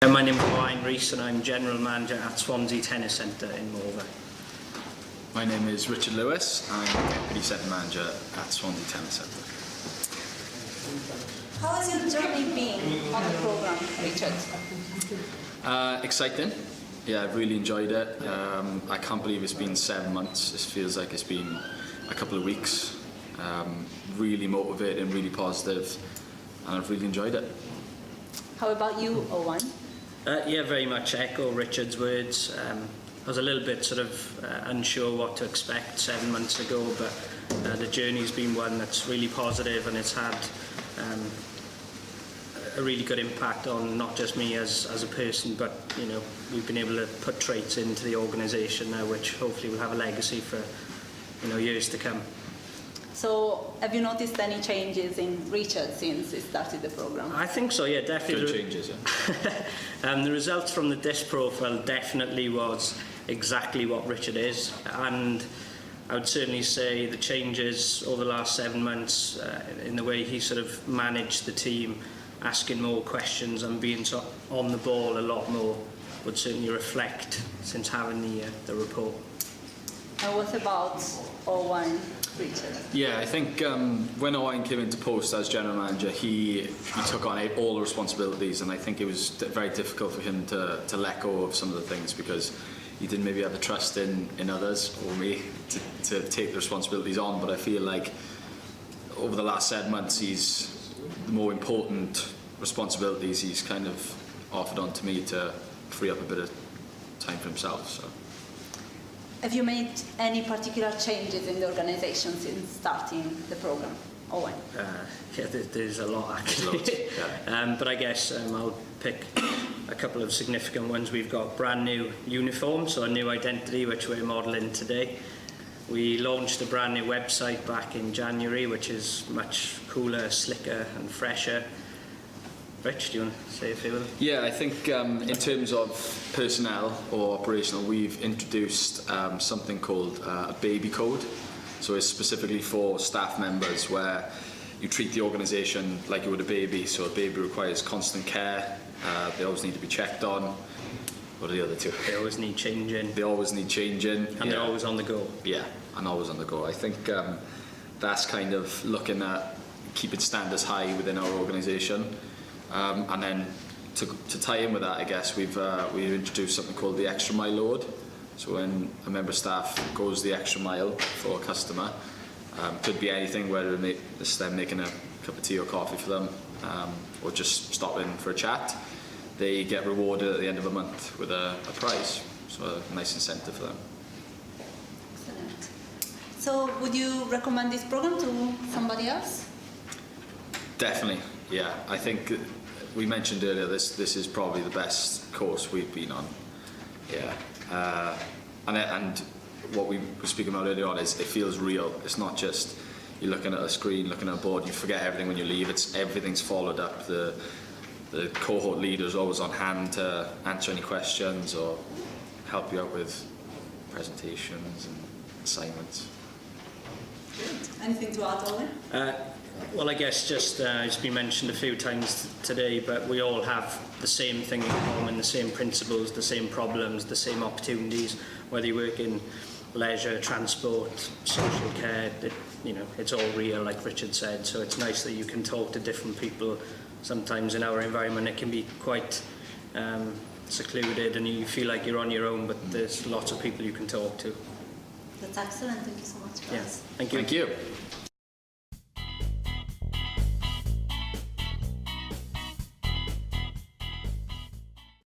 My name is Owain Rees and I'm General Manager at Swansea Tennis Centre in Morva. My name is Richard Lewis. I'm Deputy Centre Manager at Swansea Tennis Centre. How has your journey been on the programme, Richard? Exciting. Yeah, I've really enjoyed it. I can't believe it's been 7 months. It feels like it's been a couple of weeks. Really motivating, really positive, and I've really enjoyed it. How about you, Owain? Yeah, very much echo Richard's words. I was a little bit sort of unsure what to expect 7 months ago, but the journey's been one that's really positive, and it's had a really good impact on not just me as a person, but we've been able to put traits into the organisation now, which hopefully will have a legacy for years to come. So, have you noticed any changes in Richard since he started the programme? I think so, yeah, definitely. Good changes, yeah. The results from the disc profile definitely was exactly what Richard is, and I would certainly say the changes over the last 7 months in the way he sort of managed the team, asking more questions and being on the ball a lot more, would certainly reflect since having the report. And what about Owain, Richard? Yeah, I think when Owain came into post as General Manager, he took on all the responsibilities, and I think it was very difficult for him to let go of some of the things because he didn't maybe have the trust in others or me to take the responsibilities on. But I feel like over the last 7 months, the more important responsibilities he's kind of offered on to me to free up a bit of time for himself. So. Have you made any particular changes in the organisation since starting the programme, Owain? Yeah, there's a lot actually. Yeah. But I guess I'll pick a couple of significant ones. We've got brand new uniforms, so a new identity which we're modelling today. We launched a brand new website back in January, which is much cooler, slicker and fresher. Rich, do you want to say a few of them? Yeah, I think in terms of personnel or operational, we've introduced something called a baby code. So it's specifically for staff members where you treat the organisation like you would a baby. So a baby requires constant care. They always need to be checked on. What are the other two? They always need changing. They always need changing. And they're always on the go. Yeah, and always on the go. I think that's kind of looking at keeping standards high within our organisation. And then to tie in with that, I guess we've introduced something called the extra mile load. So when a member of staff goes the extra mile for a customer, could be anything, whether it's them making a cup of tea or coffee for them, or just stopping for a chat, they get rewarded at the end of a month with a prize. So a nice incentive for them. Excellent. So would you recommend this programme to somebody else? Definitely, yeah. I think we mentioned earlier this is probably the best course we've been on. Yeah, and what we were speaking about earlier on is it feels real. It's not just you're looking at a screen, looking at a board. You forget everything when you leave. Everything's followed up. The cohort leader is always on hand to answer any questions or help you out with presentations and assignments. Good. Anything to add, Owen? Well, I guess just it's been mentioned a few times today, but we all have the same thing in common, the same principles, the same problems, the same opportunities, whether you work in leisure, transport, social care, it's all real, like Richard said, so it's nice that you can talk to different people. Sometimes in our environment it can be quite secluded and you feel like you're on your own, but there's lots of people you can talk to. That's excellent. Thank you so much, guys. Yeah. Thank you. Thank you.